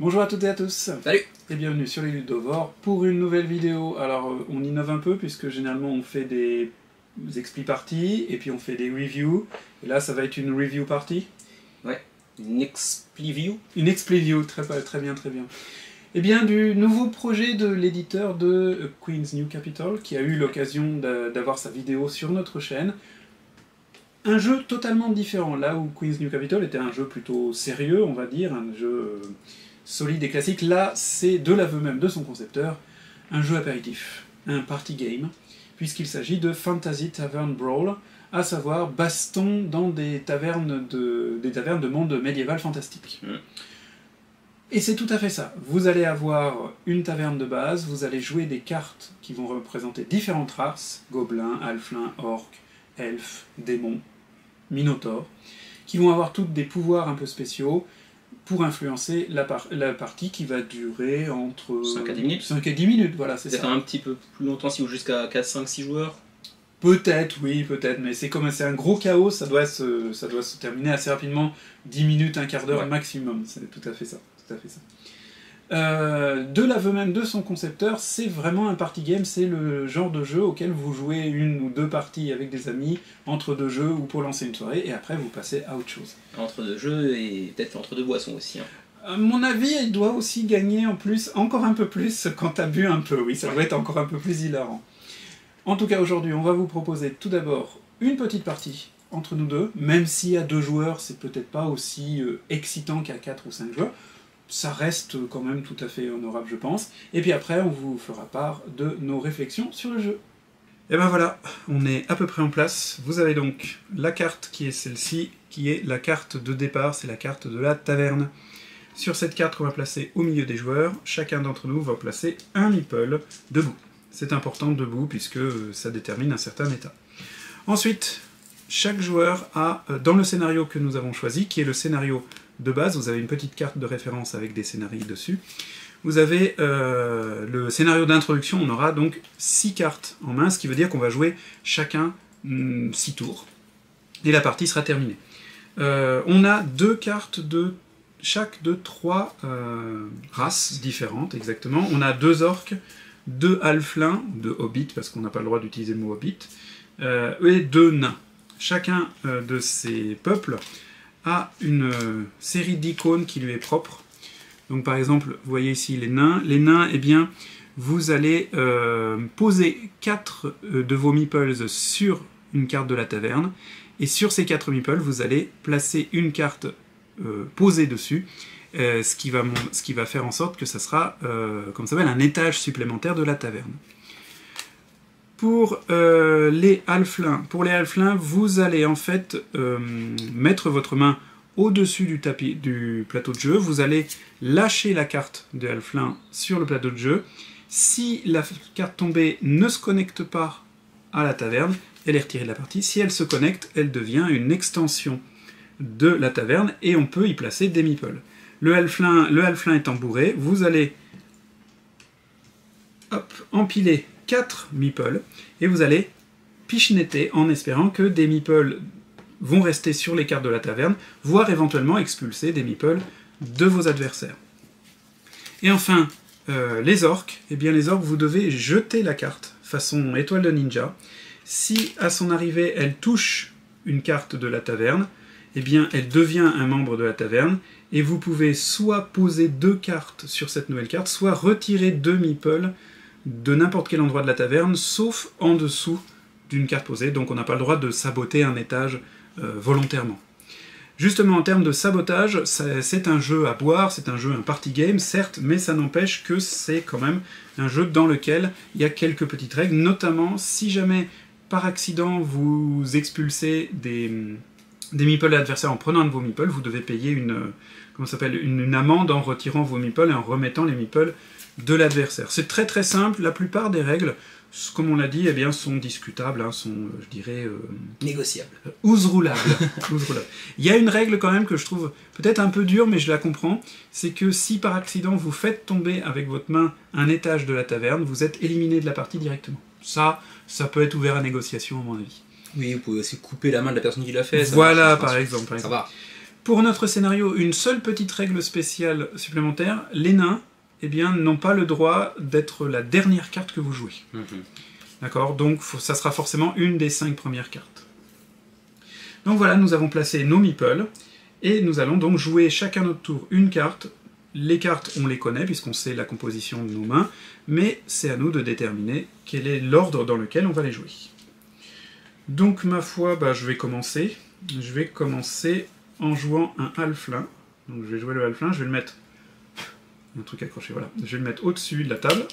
Bonjour à toutes et à tous. Salut. Et bienvenue sur les Ludovores pour une nouvelle vidéo. Alors on innove un peu puisque généralement on fait des expli parties et puis on fait des reviews. Et là ça va être une review party. Ouais, une expli view. Une expli view, très bien, très bien. Et bien du nouveau projet de l'éditeur de Queen's New Capital qui a eu l'occasion d'avoir sa vidéo sur notre chaîne. Un jeu totalement différent, là où Queen's New Capital était un jeu plutôt sérieux, on va dire, un jeu solide et classique. Là, c'est de l'aveu même de son concepteur, un jeu apéritif, un party game, puisqu'il s'agit de Fantasy Tavern Brawl, à savoir baston dans des tavernes de monde médiéval fantastique. Et c'est tout à fait ça. Vous allez avoir une taverne de base, vous allez jouer des cartes qui vont représenter différentes races, gobelins, halflins, orques, elfes, démons, minotaures, qui vont avoir toutes des pouvoirs un peu spéciaux pour influencer la partie qui va durer entre 5 à 10 minutes. 5 et 10 minutes, voilà, c'est ça. Peut-être un petit peu plus longtemps si vous jusqu'à 4, 5, 6 joueurs. Peut-être, oui, peut-être, mais c'est un gros chaos, ça doit se terminer assez rapidement, 10 minutes, un quart d'heure maximum, c'est tout à fait ça. De l'aveu même de son concepteur, c'est vraiment un party game, c'est le genre de jeu auquel vous jouez une ou deux parties avec des amis, entre deux jeux ou pour lancer une soirée, et après vous passez à autre chose. Entre deux jeux et peut-être entre deux boissons aussi. Hein. À mon avis, il doit aussi gagner en plus, encore un peu plus quand t'as bu un peu, oui, ça doit être encore un peu plus hilarant. En tout cas, aujourd'hui, on va vous proposer tout d'abord une petite partie entre nous deux, même si à 2 joueurs, c'est peut-être pas aussi excitant qu'à 4 ou 5 joueurs. Ça reste quand même tout à fait honorable, je pense. Et puis après, on vous fera part de nos réflexions sur le jeu. Et ben voilà, on est à peu près en place. Vous avez donc la carte qui est celle-ci, qui est la carte de départ, c'est la carte de la taverne. Sur cette carte qu'on va placer au milieu des joueurs, chacun d'entre nous va placer un meeple debout. C'est important debout puisque ça détermine un certain état. Ensuite, chaque joueur a, dans le scénario que nous avons choisi, qui est le scénario de base, vous avez une petite carte de référence avec des scénarios dessus. Vous avez le scénario d'introduction, on aura donc 6 cartes en main, ce qui veut dire qu'on va jouer chacun 6 tours. Et la partie sera terminée. On a 2 cartes de chaque de 3 races différentes, exactement. On a 2 orques, 2 halflins, 2 hobbits, parce qu'on n'a pas le droit d'utiliser le mot hobbit, et 2 nains. Chacun de ces peuples a une série d'icônes qui lui est propre. Donc par exemple, vous voyez ici les nains. Les nains, eh bien, vous allez poser 4 de vos meeples sur une carte de la taverne, et sur ces 4 meeples, vous allez placer une carte posée dessus, ce qui va faire en sorte que ça sera, comme ça s'appelle, un étage supplémentaire de la taverne. Pour les halflins, vous allez en fait mettre votre main au-dessus du plateau de jeu. Vous allez lâcher la carte de halflin sur le plateau de jeu. Si la carte tombée ne se connecte pas à la taverne, elle est retirée de la partie. Si elle se connecte, elle devient une extension de la taverne et on peut y placer des meeples. Le halflin étant bourré, vous allez empiler 4 meeples, et vous allez pichenetter en espérant que des meeples vont rester sur les cartes de la taverne, voire éventuellement expulser des meeples de vos adversaires. Et enfin, les orques, eh bien les orques, vous devez jeter la carte, façon étoile de ninja. Si à son arrivée, elle touche une carte de la taverne, eh bien elle devient un membre de la taverne, et vous pouvez soit poser 2 cartes sur cette nouvelle carte, soit retirer 2 meeples de n'importe quel endroit de la taverne, sauf en dessous d'une carte posée, donc on n'a pas le droit de saboter un étage volontairement. Justement, en termes de sabotage, c'est un jeu à boire, c'est un party game, certes, mais ça n'empêche que c'est quand même un jeu dans lequel il y a quelques petites règles, notamment si jamais, par accident, vous expulsez des meeples adversaires en prenant un de vos meeples, vous devez payer une amende en retirant vos meeples et en remettant les meeples de l'adversaire. C'est très très simple, la plupart des règles, comme on l'a dit, eh bien, sont discutables, hein, sont, je dirais... négociables. Ousroulables. Il y a une règle quand même que je trouve peut-être un peu dure, mais je la comprends, c'est que si par accident vous faites tomber avec votre main un étage de la taverne, vous êtes éliminé de la partie directement. Ça peut être ouvert à négociation à mon avis. Oui, vous pouvez aussi couper la main de la personne qui l'a fait. Voilà, par exemple. Ça va. Pour notre scénario, une seule petite règle spéciale supplémentaire, les nains eh bien, n'ont pas le droit d'être la dernière carte que vous jouez. D'accord? Donc ça sera forcément une des 5 premières cartes. Donc voilà, nous avons placé nos meeples, et nous allons donc jouer chacun notre tour une carte. Les cartes, on les connaît, puisqu'on sait la composition de nos mains, mais c'est à nous de déterminer quel est l'ordre dans lequel on va les jouer. Donc ma foi, je vais commencer. Je vais commencer en jouant un halfling. Donc je vais jouer le halfling, je vais le mettre... Un truc accroché, voilà. Je vais le mettre au-dessus de la table.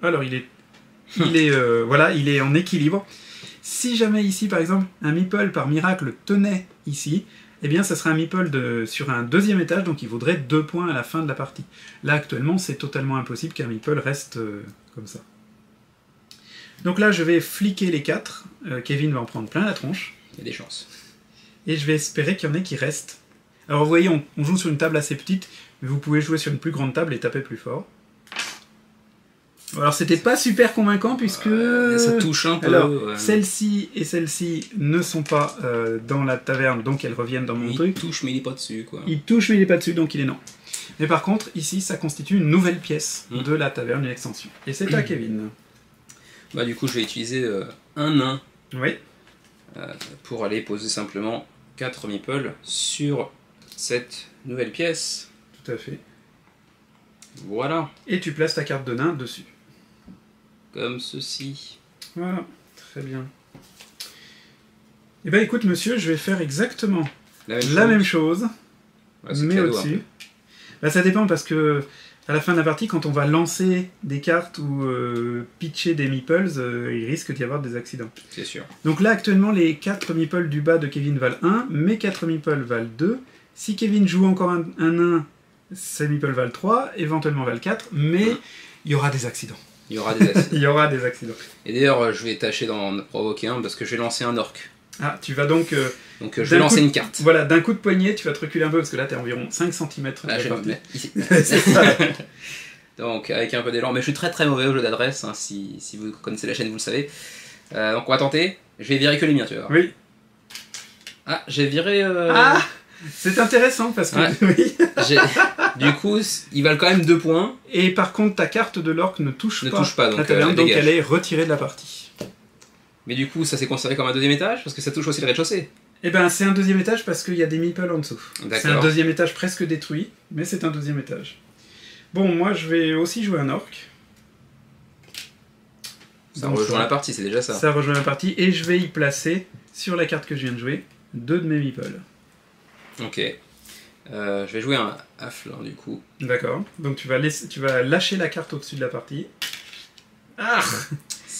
Alors il est en équilibre. Si jamais ici, par exemple, un meeple par miracle tenait ici, eh bien ça serait un meeple sur un deuxième étage, donc il vaudrait 2 points à la fin de la partie. Là actuellement, c'est totalement impossible qu'un meeple reste comme ça. Donc là, je vais fliquer les 4. Kevin va en prendre plein la tronche. Il y a des chances. Et je vais espérer qu'il y en ait qui restent. Alors vous voyez, on joue sur une table assez petite, mais vous pouvez jouer sur une plus grande table et taper plus fort. Alors c'était pas super convaincant puisque... ça touche un peu. Alors, celle-ci et celle-ci ne sont pas dans la taverne, donc elles reviennent dans mon truc. Il touche mais il est pas dessus, quoi. Il touche mais il est pas dessus, donc il est non. Mais par contre, ici, ça constitue une nouvelle pièce de la taverne, une extension. Et c'est à Kevin. Du coup, je vais utiliser un nain. Oui. Pour aller poser simplement 4 meeples sur cette nouvelle pièce. Tout à fait. Voilà. Et tu places ta carte de nain dessus. Comme ceci. Voilà, très bien. Eh bien écoute monsieur, je vais faire exactement la même chose, mais au-dessus. Ça dépend parce que à la fin de la partie, quand on va lancer des cartes ou pitcher des meeples, il risque d'y avoir des accidents. C'est sûr. Donc là actuellement les 4 meeples du bas de Kevin valent 1, mes 4 meeples valent 2. Si Kevin joue encore un nain, ses meeples valent 3, éventuellement valent 4, mais il y aura des accidents. Il y aura des accidents. Il y aura des accidents. Et d'ailleurs, je vais tâcher d'en provoquer un parce que je vais lancer un orc. Ah, tu vas donc... je vais lancer une carte. Voilà, d'un coup de poignet, tu vas te reculer un peu parce que là, tu es environ 5 cm de la partie. Ici. C'est ça. Donc, avec un peu d'élan. Mais je suis très très mauvais au jeu d'adresse. Hein, si vous connaissez la chaîne, vous le savez. Donc, on va tenter. Je vais virer que les miens, tu vois. Oui. Ah, j'ai viré... Ah, c'est intéressant parce que... Oui. Du coup, ils valent quand même 2 points. Et par contre, ta carte de l'orc ne touche pas donc, la taverne, donc elle est retirée de la partie. Mais du coup, ça s'est considéré comme un deuxième étage parce que ça touche aussi le rez-de-chaussée. Eh ben, c'est un deuxième étage parce qu'il y a des meeples en dessous. C'est un deuxième étage presque détruit, mais c'est un deuxième étage. Bon, moi, je vais aussi jouer un orc. Ça rejoint la partie, c'est déjà ça. Ça rejoint la partie, et je vais y placer, sur la carte que je viens de jouer, 2 de mes meeples. Ok. Je vais jouer un halfling du coup. D'accord. Donc tu vas lâcher la carte au-dessus de la partie. Ah.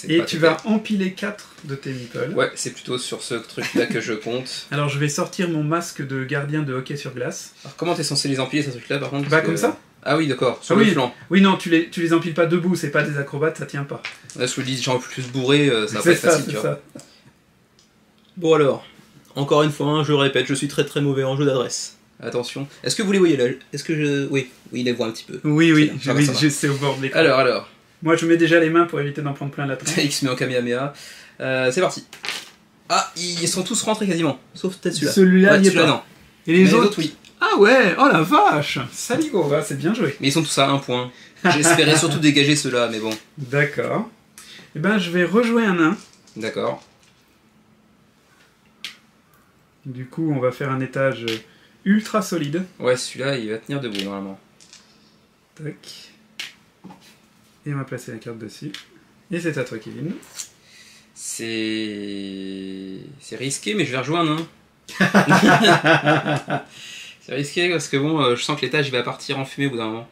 Et tu vas empiler 4 de tes meeples. Ouais, c'est plutôt sur ce truc-là que je compte. Alors je vais sortir mon masque de gardien de hockey sur glace. Alors comment t'es censé les empiler, ce truc-là, par contre? Comme ça. Ah oui, d'accord, sur le flanc. Oui, non, tu les empiles pas debout, c'est pas des acrobates, ça tient pas. Là, je vous le dis, genre plus bourré, ça va pas être facile, tu vois. Bon alors, encore une fois, je répète, je suis très très mauvais en jeu d'adresse. Attention. Est-ce que vous les voyez là? Est-ce que je... Oui, il les voit un petit peu. Oui, c'est au bord de l'écran. Alors. Moi, je mets déjà les mains pour éviter d'en prendre plein la tronche. X met en Kamehameha. C'est parti. Ah, ils sont tous rentrés quasiment, sauf peut-être celui-là. Celui-là, il est pas. Non. Et les autres, oui. Ah ouais, oh la vache. Saligo, c'est bien joué. Mais ils sont tous à 1 point. J'espérais surtout dégager ceux-là, mais bon. D'accord. Eh ben, je vais rejouer un nain. D'accord. Du coup, on va faire un étage ultra solide. Ouais, celui-là, il va tenir debout, normalement. Tac. Et on va placer la carte dessus. Et c'est à toi, Kevin. C'est risqué, mais je vais rejouer un nain. C'est risqué parce que bon, je sens que l'étage il va partir en fumée au bout d'un moment.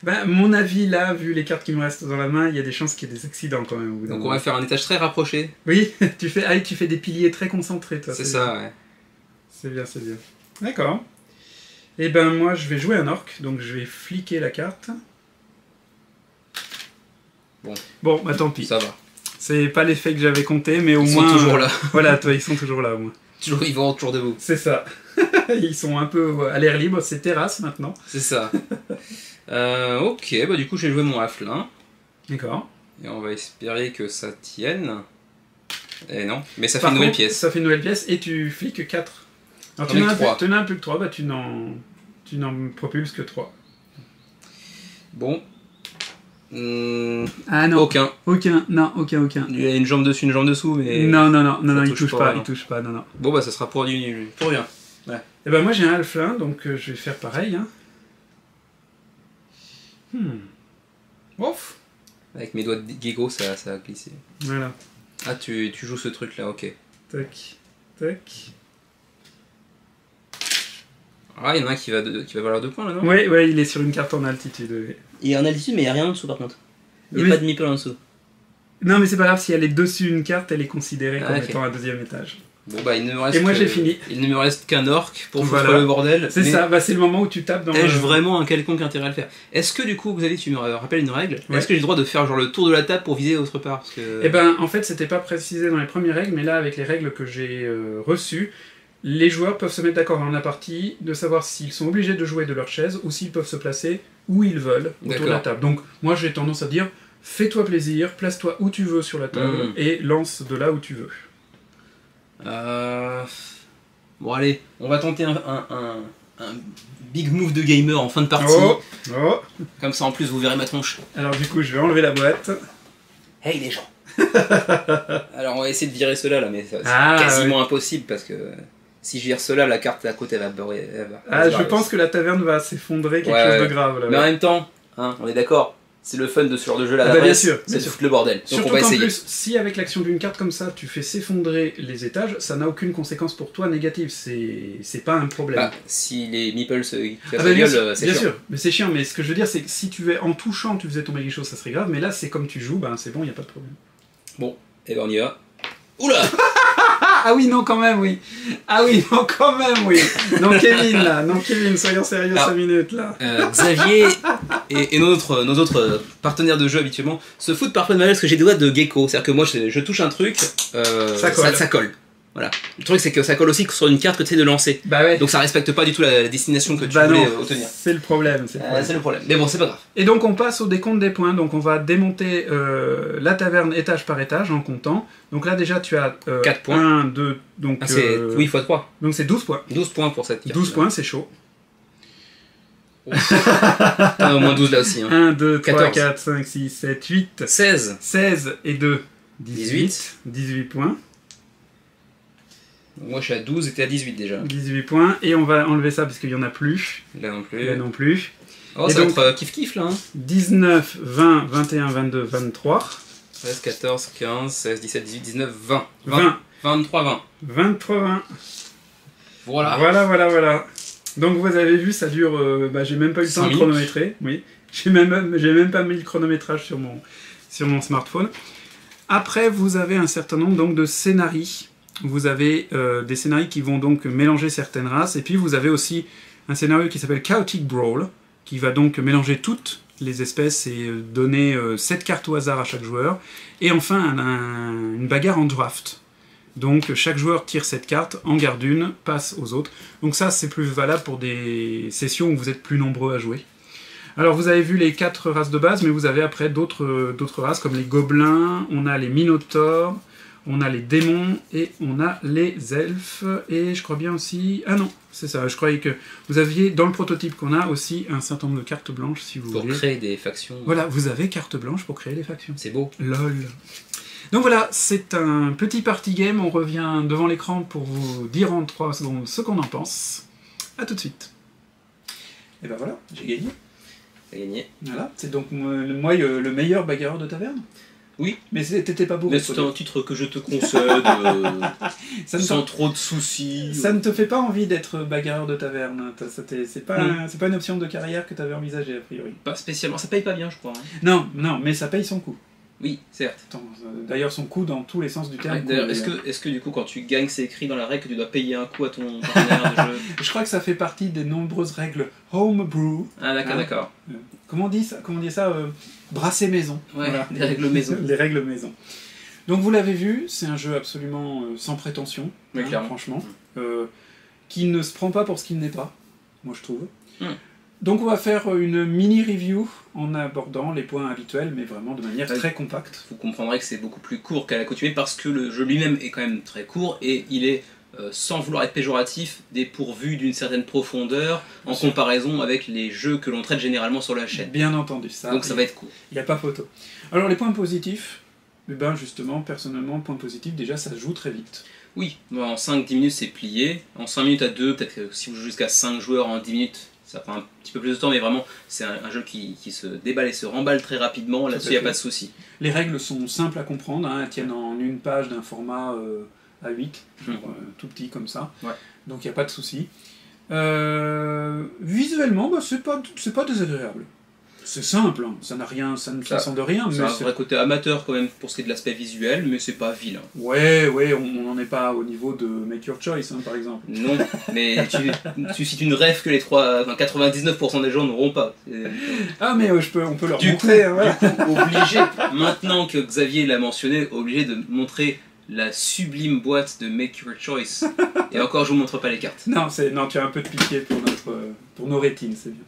Ben, mon avis, là, vu les cartes qui me restent dans la main, il y a des chances qu'il y ait des accidents quand même au bout d'un moment. Donc on va faire un étage très rapproché. Oui, tu fais des piliers très concentrés, toi. C'est ça, ouais. C'est bien, c'est bien. D'accord. Et ben moi, je vais jouer un orc, donc je vais fliquer la carte. Bon, bah tant pis. Ça va. C'est pas l'effet que j'avais compté, mais au moins... Ils sont toujours là. Voilà, toi, ils sont toujours là, au moins. Ils vont toujours debout. C'est ça. Ils sont un peu à l'air libre, c'est terrasse maintenant. C'est ça. Ok, bah du coup, je vais jouer mon halfling. D'accord. Et on va espérer que ça tienne. Et non, mais ça fait une nouvelle pièce. Ça fait une nouvelle pièce, et tu fliques 4. Alors tu n'en as plus que 3, bah tu n'en propulses que 3. Bon. Ah non. Aucun. Aucun. Il y a une jambe dessus, une jambe dessous, mais... Non, il touche pas, non. Bon bah ça sera pour rien. Ouais. Et ben moi j'ai un halflin, donc je vais faire pareil. Hein. Ouf. Avec mes doigts de gecko, ça a glissé. Voilà. Ah, tu joues ce truc là, ok. Tac. Ah, il y en a un qui va valoir 2 points là, non? Oui, il est sur une carte en altitude. Oui. Il est en altitude, mais il n'y a rien en dessous par contre. Il n'y a pas de meeple en dessous. Non, mais c'est pas grave, si elle est dessus une carte, elle est considérée comme étant un 2e étage. Bon bah il ne me reste et moi j'ai fini. Il ne me reste qu'un orc pour foutre le bordel. C'est ça, bah c'est le moment où tu tapes dans... Ai-je vraiment un quelconque intérêt à le faire? Est-ce que du coup, Xavier, tu me rappelles une règle? Est-ce que j'ai le droit de faire genre le tour de la table pour viser autre part? Parce que... Eh ben en fait c'était pas précisé dans les premières règles, mais là avec les règles que j'ai reçues, les joueurs peuvent se mettre d'accord dans la partie, de savoir s'ils sont obligés de jouer de leur chaise ou s'ils peuvent se placer où ils veulent autour de la table. Donc moi j'ai tendance à dire, fais-toi plaisir, place-toi où tu veux sur la table et lance de là où tu veux. Bon allez, on va tenter un big move de gamer en fin de partie. Oh. Comme ça en plus vous verrez ma tronche. Alors du coup je vais enlever la boîte. Hey les gens. Alors on va essayer de virer cela là, mais c'est quasiment impossible parce que si je vire cela, la carte à côté va barrer. Je pense que la taverne va s'effondrer, quelque chose de grave là. Mais en même temps, hein, on est d'accord. C'est le fun de ce genre de jeu là, bien sûr, c'est de foutre le bordel. Donc surtout on va essayer. Plus, si avec l'action d'une carte comme ça, tu fais s'effondrer les étages, ça n'a aucune conséquence pour toi négative, c'est pas un problème. Bah, si les meeples se cassent la gueule, c'est chiant. Bien sûr, mais c'est chiant, mais ce que je veux dire, c'est que si tu en touchant, tu faisais tomber quelque chose, ça serait grave, mais là, c'est comme tu joues, ben c'est bon, il n'y a pas de problème. Bon, et ben on y va. Oula. Ah oui, non, quand même, oui. Ah oui, non, quand même, oui. Non, Kevin, soyons sérieux 5 minutes, là. Xavier et nos autres partenaires de jeu habituellement se foutent parfois de ma gueule parce que j'ai des doigts de gecko. C'est-à-dire que moi, je touche un truc, ça colle. Voilà. Le truc, c'est que ça colle aussi sur une carte que tu essaies de lancer. Bah ouais. Donc ça respecte pas du tout la destination que tu voulais obtenir. C'est le problème. C'est le problème. Mais bon, c'est pas grave. Et donc on passe au décompte des points. Donc on va démonter la taverne étage par étage en comptant. Donc là déjà tu as 4 points. 1, 2, donc... oui, x 3. Donc c'est 12 points. 12 points pour cette carte. 12 points, c'est chaud. Au moins 12 là aussi. Hein. 1, 2, 3, 14. 4, 5, 6, 7, 8. 16. 16 et 2. 18. 18 points. Moi je suis à 12 et t'es à 18 déjà. 18 points, et on va enlever ça parce qu'il n'y en a plus. Là non plus. Là non plus. Oh, ça va être kiff-kiff là. Hein. 19, 20, 21, 22, 23. 13, 14, 15, 16, 17, 18, 19, 20. 23, 20. 23, 20. Voilà. Voilà. Donc vous avez vu, ça dure... j'ai même pas eu le temps de chronométrer. Oui. J'ai même pas mis le chronométrage sur mon smartphone. Après, vous avez un certain nombre donc, de scénarios. Vous avez des scénarios qui vont donc mélanger certaines races, et puis vous avez aussi un scénario qui s'appelle Chaotic Brawl, qui va donc mélanger toutes les espèces et donner 7 cartes au hasard à chaque joueur, et enfin une bagarre en draft. Donc chaque joueur tire cette carte, en garde une, passe aux autres. Donc ça c'est plus valable pour des sessions où vous êtes plus nombreux à jouer. Alors vous avez vu les 4 races de base, mais vous avez après d'autres races comme les gobelins, on a les minotaures, on a les démons et on a les elfes, et je crois bien aussi... Ah non, c'est ça, je croyais que vous aviez dans le prototype qu'on a aussi un certain nombre de cartes blanches si vous voulez. Pour créer des factions. Voilà, vous avez carte blanche pour créer des factions. C'est beau. LOL. Donc voilà, c'est un petit party game, on revient devant l'écran pour vous dire en 3 secondes ce qu'on en pense. A tout de suite. Et ben voilà, j'ai gagné. T'as gagné. Voilà, c'est donc moi le meilleur bagarreur de taverne. Oui, mais t'étais pas bourré. Mais c'est un titre que je te concède, sans trop de soucis. Ça ne te fait pas envie d'être bagarreur de taverne. C'est pas une option de carrière que tu avais envisagée, a priori. Pas spécialement, ça paye pas bien, je crois. Hein. Non, mais ça paye son coût. Oui, certes. D'ailleurs, son coût dans tous les sens du terme. D'ailleurs, est-ce que du coup, quand tu gagnes, c'est écrit dans la règle que tu dois payer un coup à ton partenaire de jeu? Je crois que ça fait partie des nombreuses règles homebrew. Ah d'accord. Comment on dit ça brasser maison. Ouais, voilà. Les règles maison. Les règles maison. Donc vous l'avez vu, c'est un jeu absolument sans prétention, mais clairement. Franchement, qui ne se prend pas pour ce qu'il n'est pas, moi je trouve. Donc on va faire une mini-review en abordant les points habituels, mais vraiment de manière très compacte. Vous comprendrez que c'est beaucoup plus court qu'à l'accoutumée parce que le jeu lui-même est quand même très court et il est sans vouloir être péjoratif, dépourvu d'une certaine profondeur en comparaison avec les jeux que l'on traite généralement sur la chaîne. Bien entendu, ça. Donc ça va être cool. Il n'y a pas photo. Alors les points positifs, eh ben justement, personnellement, point positif, déjà ça se joue très vite. Oui, en 5-10 minutes c'est plié, en 5 minutes à 2, peut-être que si vous jouez jusqu'à 5 joueurs en 10 minutes, ça prend un petit peu plus de temps, mais vraiment c'est un jeu qui se déballe et se remballe très rapidement, là-dessus il n'y a pas de souci. Les règles sont simples à comprendre, hein, elles tiennent en une page d'un format A8, tout petit comme ça, donc il n'y a pas de souci. Visuellement, bah, c'est pas désagréable. C'est simple, hein. Ça n'a rien, ça ne ressemble de rien. C'est un vrai côté amateur quand même pour ce qui est de l'aspect visuel, mais c'est pas vilain. Ouais, on n'en est pas au niveau de Make Your Choice, hein, par exemple. Non, mais tu cites une rêve que les 99% des gens n'auront pas. Ah mais on peut leur montrer. Hein, voilà. Du coup, obligé, maintenant que Xavier l'a mentionné, obligé de montrer la sublime boîte de Make Your Choice. Et encore, je vous montre pas les cartes. Non, tu as un peu de pitié pour nos rétines, c'est bien.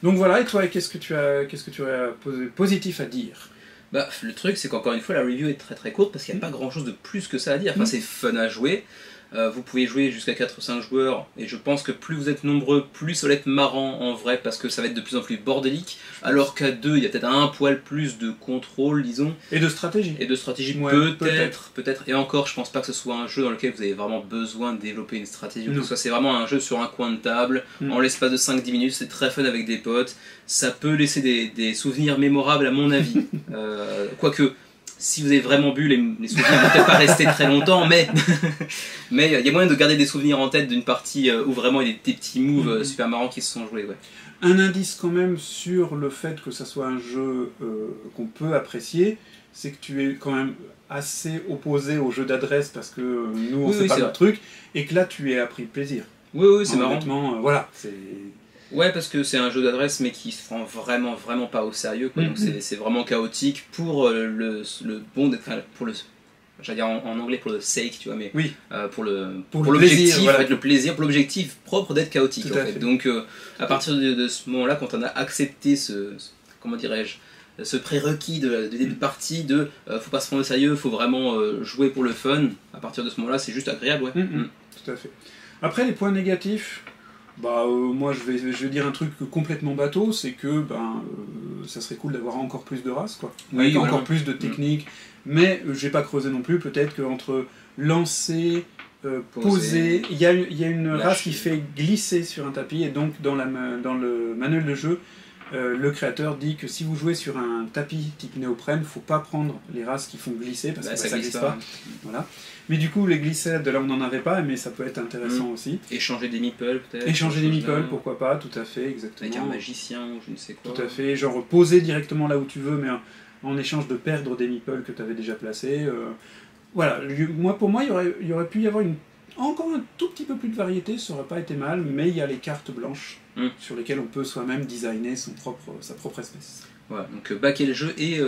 Donc voilà, et toi, qu'est-ce que tu as positif à dire? Bah, le truc, c'est qu'encore une fois, la review est très très courte parce qu'il n'y a pas grand chose de plus que ça à dire. Enfin, c'est fun à jouer. Vous pouvez jouer jusqu'à 4 ou 5 joueurs, et je pense que plus vous êtes nombreux, plus ça va être marrant en vrai, parce que ça va être de plus en plus bordélique, alors qu'à 2, il y a peut-être un poil plus de contrôle, disons. Et de stratégie. Peut-être. Et encore, je pense pas que ce soit un jeu dans lequel vous avez vraiment besoin de développer une stratégie. Donc ça, c'est vraiment un jeu sur un coin de table, en l'espace de 5-10 minutes, c'est très fun avec des potes. Ça peut laisser des souvenirs mémorables à mon avis. Quoique, si vous avez vraiment bu, les souvenirs ne vont peut-être pas rester très longtemps, mais il y a moyen de garder des souvenirs en tête d'une partie où vraiment il y a des petits moves super marrants qui se sont joués. Ouais. Un indice quand même sur le fait que ça soit un jeu qu'on peut apprécier, c'est que tu es quand même assez opposé au jeu d'adresse, parce que nous on sait pas le truc, et que là tu es pris plaisir. Oui, c'est marrant. Voilà, c'est... Ouais, parce que c'est un jeu d'adresse, mais qui se prend vraiment pas au sérieux, quoi. Donc c'est vraiment chaotique pour le bon, enfin, pour le, j'allais dire en anglais pour le sake, tu vois, mais pour l'objectif, voilà. Le plaisir, pour l'objectif propre d'être chaotique. En fait. Donc à partir de ce moment-là, quand on a accepté comment dirais-je, ce prérequis de début de partie faut pas se prendre au sérieux, faut vraiment jouer pour le fun. À partir de ce moment-là, c'est juste agréable, ouais. Tout à fait. Après, les points négatifs. Moi je vais dire un truc complètement bateau, c'est que ça serait cool d'avoir encore plus de races, quoi. Avec encore plus de techniques, mais j'ai pas creusé non plus, peut-être qu'entre lancer, poser, il y a une race qui fait glisser sur un tapis, et donc dans le manuel de jeu, le créateur dit que si vous jouez sur un tapis type néoprène, faut pas prendre les races qui font glisser, parce que ça glisse pas. Voilà. Mais du coup, les glissades, là on n'en avait pas, mais ça peut être intéressant aussi. Échanger des meeples peut-être. Échanger des meeples, pourquoi pas, tout à fait, exactement. Avec un magicien ou je ne sais quoi. Tout à fait, genre poser directement là où tu veux, mais en échange de perdre des meeples que tu avais déjà placés. Voilà, pour moi, il y aurait pu y avoir encore un tout petit peu plus de variété, ça aurait pas été mal, mais il y a les cartes blanches sur lesquelles on peut soi-même designer sa propre espèce. Voilà, donc baquez le jeu et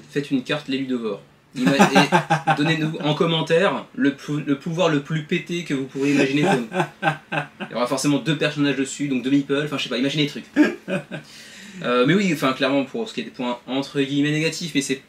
faites une carte les Ludovores. Et donnez-nous en commentaire le pouvoir le plus pété que vous pourriez imaginer pour nous. Il y aura forcément 2 personnages dessus, donc 2 meeples, enfin je sais pas, imaginez les trucs. Mais oui, enfin clairement pour ce qui est des points entre guillemets négatifs, mais c'est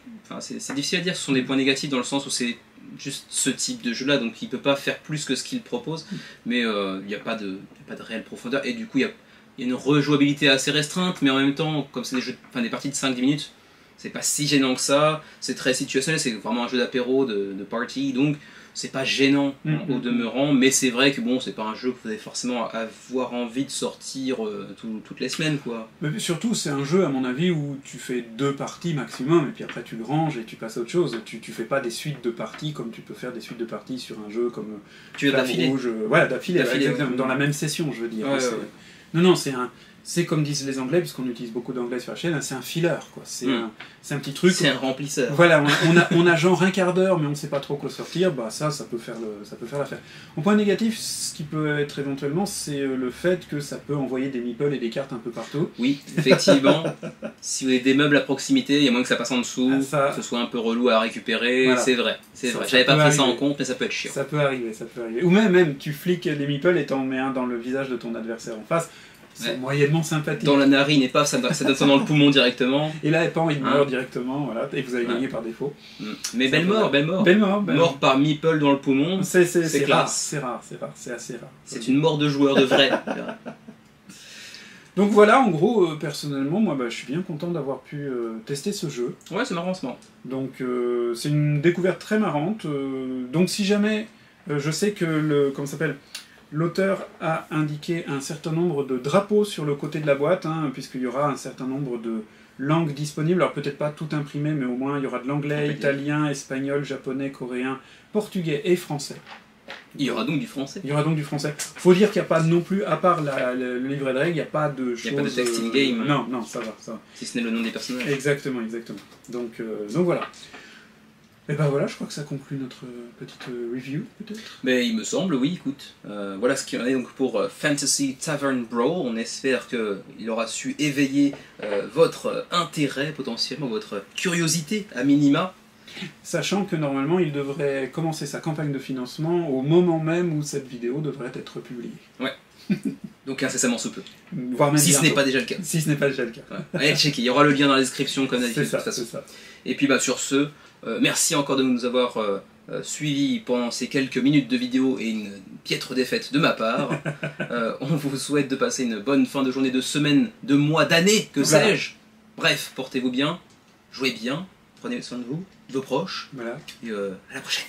difficile à dire, ce sont des points négatifs dans le sens où c'est juste ce type de jeu là, donc il peut pas faire plus que ce qu'il propose, mais il n'y a pas de réelle profondeur, et du coup il y a une rejouabilité assez restreinte, mais en même temps, comme c'est des parties de 5-10 minutes, c'est pas si gênant que ça, c'est très situationnel, c'est vraiment un jeu d'apéro, de party, donc c'est pas gênant au demeurant, mais c'est vrai que bon, c'est pas un jeu que vous allez forcément avoir envie de sortir toutes les semaines, quoi. Mais surtout, c'est un jeu, à mon avis, où tu fais 2 parties maximum, et puis après tu le ranges et tu passes à autre chose. Tu fais pas des suites de parties comme tu peux faire des suites de parties sur un jeu comme tu veux d'affilée. Voilà, d'affilée, dans la même session, je veux dire. Non, c'est comme disent les Anglais, puisqu'on utilise beaucoup d'anglais sur la chaîne, c'est un filler, quoi. C'est un petit truc. C'est un remplisseur. Voilà, on a genre un quart d'heure, mais on ne sait pas trop quoi sortir, ça peut faire l'affaire. Au point négatif, ce qui peut être éventuellement, c'est le fait que ça peut envoyer des meeples et des cartes un peu partout. Oui, effectivement. Si vous avez des meubles à proximité, il y a moins que ça passe en dessous, que ce soit un peu relou à récupérer, voilà. C'est vrai. J'avais pas pris ça en compte, mais ça peut être chiant. Ça peut arriver. Ou même tu fliques les meeples et t'en mets un dans le visage de ton adversaire en face. c'est moyennement sympathique. Dans la narine et pas, ça donne dans le poumon directement. Et là, il meurt directement, voilà, et vous avez gagné par défaut. Mais belle mort. Mort par meeple dans le poumon, c'est classe. C'est assez rare. C'est une mort de joueur de vrai. Donc voilà, en gros, personnellement, moi je suis bien content d'avoir pu tester ce jeu. Ouais, c'est marrant, c'est marrant. Donc c'est une découverte très marrante. Donc si jamais, je sais que l'auteur a indiqué un certain nombre de drapeaux sur le côté de la boîte, hein, puisqu'il y aura un certain nombre de langues disponibles. Alors peut-être pas tout imprimé, mais au moins il y aura de l'anglais, italien, espagnol, japonais, coréen, portugais et français. Il y aura donc du français. Faut dire qu'il n'y a pas non plus, à part le livret de règles, il n'y a pas de choses... Il n'y a pas de text in game. Non, ça va. Si ce n'est le nom des personnages. Exactement. Donc voilà. Et ben voilà, je crois que ça conclut notre petite review, peut-être. Mais il me semble, oui, écoute. Voilà ce qu'il y en a donc pour Fantasy Tavern Brawl. On espère qu'il aura su éveiller votre intérêt, potentiellement votre curiosité, à minima. Sachant que normalement il devrait commencer sa campagne de financement au moment même où cette vidéo devrait être publiée. Ouais. Donc incessamment sous peu. Voire même si ce n'est pas déjà le cas. Ouais. Allez checker, il y aura le lien dans la description comme d'habitude de toute façon. Ça. Et puis sur ce, merci encore de nous avoir suivis pendant ces quelques minutes de vidéo et une piètre défaite de ma part. On vous souhaite de passer une bonne fin de journée, de semaine, de mois, d'année, que sais-je. Bref, portez-vous bien, jouez bien, prenez soin de vous, de vos proches, voilà. Et à la prochaine.